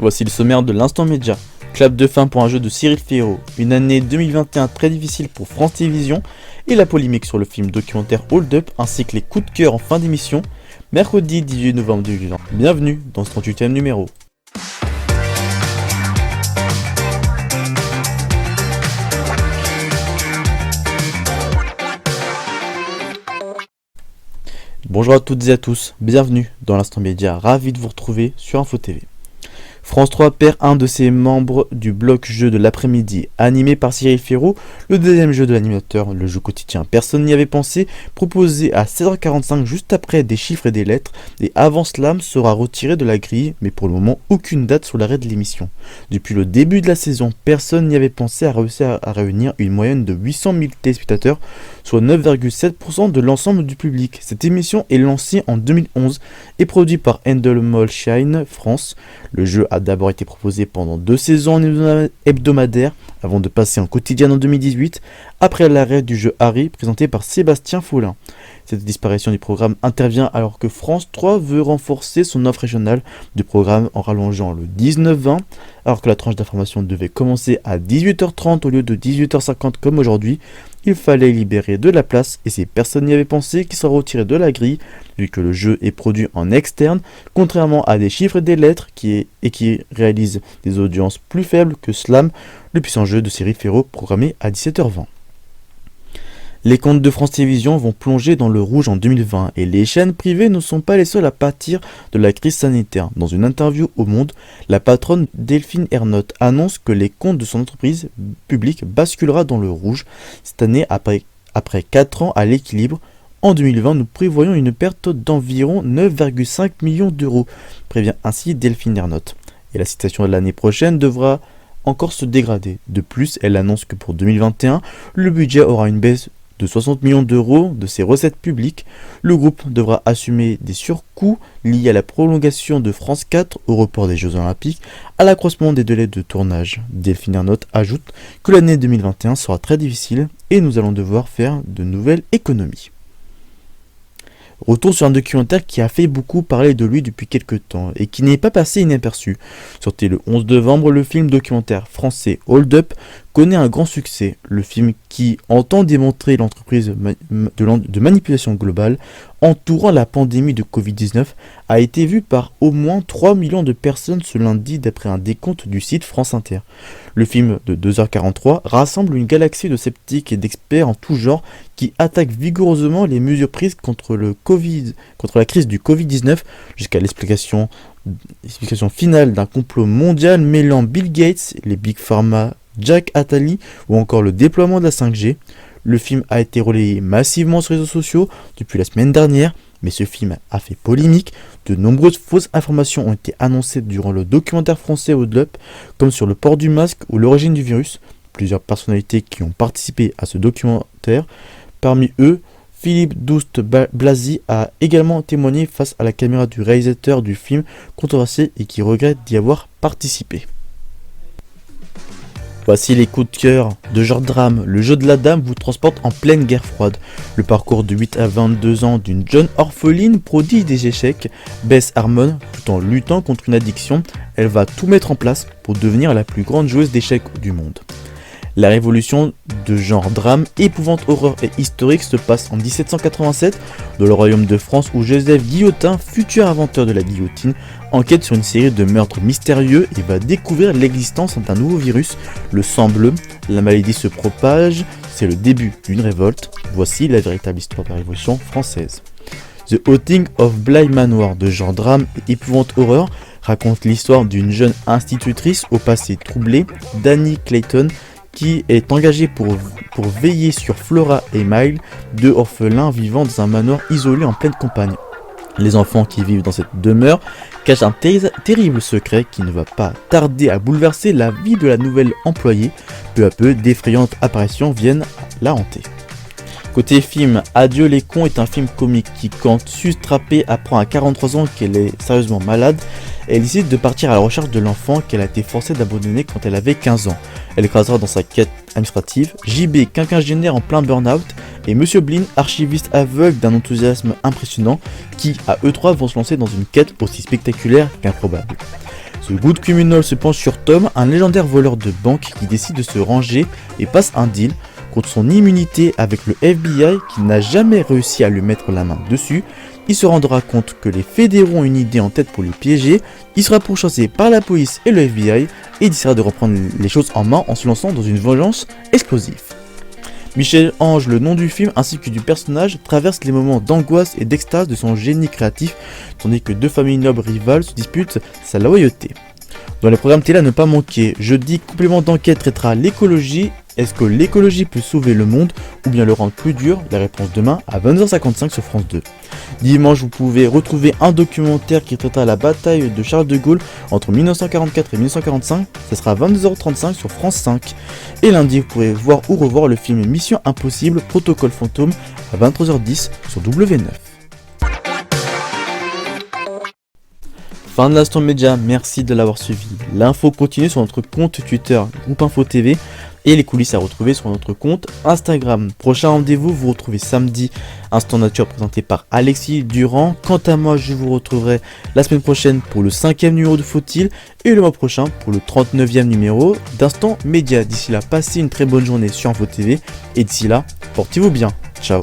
Voici le sommaire de l'Instant Média. Clap de fin pour un jeu de Cyril Ferraud, une année 2021 très difficile pour France Télévisions et la polémique sur le film documentaire Hold Up ainsi que les coups de cœur en fin d'émission, mercredi 18 novembre 2020. Bienvenue dans ce 38e numéro. Bonjour à toutes et à tous, bienvenue dans l'Instant Média, ravi de vous retrouver sur Info TV. France 3 perd un de ses membres du bloc jeu de l'après-midi. Animé par Cyril Ferraud, le deuxième jeu de l'animateur, le jeu quotidien Personne n'y avait pensé, proposé à 16h45 juste après des chiffres et des lettres, et avant Slam sera retiré de la grille, mais pour le moment aucune date sur l'arrêt de l'émission. Depuis le début de la saison, Personne n'y avait pensé à réussir à réunir une moyenne de 800 000 téléspectateurs, soit 9,7% de l'ensemble du public. Cette émission est lancée en 2011 et produite par Endemol Shine France. Le jeu a d'abord été proposé pendant 2 saisons en hebdomadaire avant de passer en quotidien en 2018 après l'arrêt du jeu Harry présenté par Sébastien Follin. Cette disparition du programme intervient alors que France 3 veut renforcer son offre régionale du programme en rallongeant le 19-20 alors que la tranche d'information devait commencer à 18h30 au lieu de 18h50 comme aujourd'hui. Il fallait libérer de la place et si personne n'y avait pensé qu'il sera retiré de la grille vu que le jeu est produit en externe, contrairement à des chiffres et des lettres qui réalisent des audiences plus faibles que Slam, le puissant jeu de Cyril Ferraud programmé à 17h20. Les comptes de France Télévisions vont plonger dans le rouge en 2020 et les chaînes privées ne sont pas les seules à pâtir de la crise sanitaire. Dans une interview au Monde, la patronne Delphine Ernotte annonce que les comptes de son entreprise publique basculera dans le rouge cette année après 4 ans à l'équilibre. En 2020, nous prévoyons une perte d'environ 9,5 millions d'euros, prévient ainsi Delphine Ernotte. Et la situation de l'année prochaine devra encore se dégrader. De plus, elle annonce que pour 2021, le budget aura une baisse de 60 millions d'euros de ses recettes publiques. Le groupe devra assumer des surcoûts liés à la prolongation de France 4, au report des Jeux Olympiques, à l'accroissement des délais de tournage. Delphine Ernotte ajoute que l'année 2021 sera très difficile et nous allons devoir faire de nouvelles économies. Retour sur un documentaire qui a fait beaucoup parler de lui depuis quelques temps et qui n'est pas passé inaperçu. Sorti le 11 novembre, le film documentaire français Hold Up connaît un grand succès. Le film qui entend démontrer l'entreprise de manipulation globale entourant la pandémie de Covid-19 a été vu par au moins 3 millions de personnes ce lundi d'après un décompte du site France Inter. Le film de 2h43 rassemble une galaxie de sceptiques et d'experts en tout genre qui attaquent vigoureusement les mesures prises contre la crise du Covid-19 jusqu'à l'explication finale d'un complot mondial mêlant Bill Gates, les Big Pharma, Jack Attali ou encore le déploiement de la 5G. Le film a été relayé massivement sur les réseaux sociaux depuis la semaine dernière, mais ce film a fait polémique. De nombreuses fausses informations ont été annoncées durant le documentaire français Hold Up, comme sur le port du masque ou l'origine du virus. Plusieurs personnalités qui ont participé à ce documentaire, parmi eux, Philippe Douste-Blazy a également témoigné face à la caméra du réalisateur du film controversé et qui regrette d'y avoir participé. Voici les coups de cœur de genre drame. Le jeu de la dame vous transporte en pleine guerre froide. Le parcours de 8 à 22 ans d'une jeune orpheline prodige des échecs. Bess Harmon, tout en luttant contre une addiction, elle va tout mettre en place pour devenir la plus grande joueuse d'échecs du monde. La révolution de genre drame, épouvante, horreur et historique se passe en 1787 dans le royaume de France où Joseph Guillotin, futur inventeur de la guillotine, enquête sur une série de meurtres mystérieux et va découvrir l'existence d'un nouveau virus, le sang bleu. La maladie se propage, c'est le début d'une révolte. Voici la véritable histoire de la Révolution française. The Haunting of Bly Manor de genre drame et épouvante horreur raconte l'histoire d'une jeune institutrice au passé troublé, Dani Clayton, qui est engagée pour veiller sur Flora et Mile, deux orphelins vivant dans un manoir isolé en pleine campagne. Les enfants qui vivent dans cette demeure cachent un terrible secret qui ne va pas tarder à bouleverser la vie de la nouvelle employée. Peu à peu, d'effrayantes apparitions viennent la hanter. Côté film, Adieu les cons est un film comique qui, quand Suze Trappé apprend à 43 ans qu'elle est sérieusement malade, elle décide de partir à la recherche de l'enfant qu'elle a été forcée d'abandonner quand elle avait 15 ans. Elle écrasera dans sa quête administrative JB, quinquagénaire en plein burn-out, et Monsieur Blin, archiviste aveugle d'un enthousiasme impressionnant, qui, à eux trois, vont se lancer dans une quête aussi spectaculaire qu'improbable. Ce good criminal se penche sur Tom, un légendaire voleur de banque qui décide de se ranger et passe un deal contre son immunité avec le FBI qui n'a jamais réussi à lui mettre la main dessus. Il se rendra compte que les fédéraux ont une idée en tête pour le piéger, il sera pourchassé par la police et le FBI et décidera de reprendre les choses en main en se lançant dans une vengeance explosive. Michel-Ange, le nom du film ainsi que du personnage, traverse les moments d'angoisse et d'extase de son génie créatif, tandis que deux familles nobles rivales se disputent sa loyauté. Dans les programmes télé à ne pas manquer, jeudi, complément d'enquête traitera l'écologie. Est-ce que l'écologie peut sauver le monde ou bien le rendre plus dur? La réponse demain à 22h55 sur France 2. Dimanche, vous pouvez retrouver un documentaire qui traitera la bataille de Charles de Gaulle entre 1944 et 1945. Ce sera à 22h35 sur France 5. Et lundi, vous pourrez voir ou revoir le film Mission Impossible, Protocole Fantôme à 23h10 sur W9. Fin de l'Instant Média, merci de l'avoir suivi. L'info continue sur notre compte Twitter, Groupe Info TV, et les coulisses à retrouver sur notre compte Instagram. Prochain rendez-vous, vous retrouvez samedi, Instant Nature présenté par Alexis Durand. Quant à moi, je vous retrouverai la semaine prochaine pour le 5e numéro de Faut-il et le mois prochain pour le 39e numéro d'Instant Média. D'ici là, passez une très bonne journée sur Info TV et d'ici là, portez-vous bien. Ciao.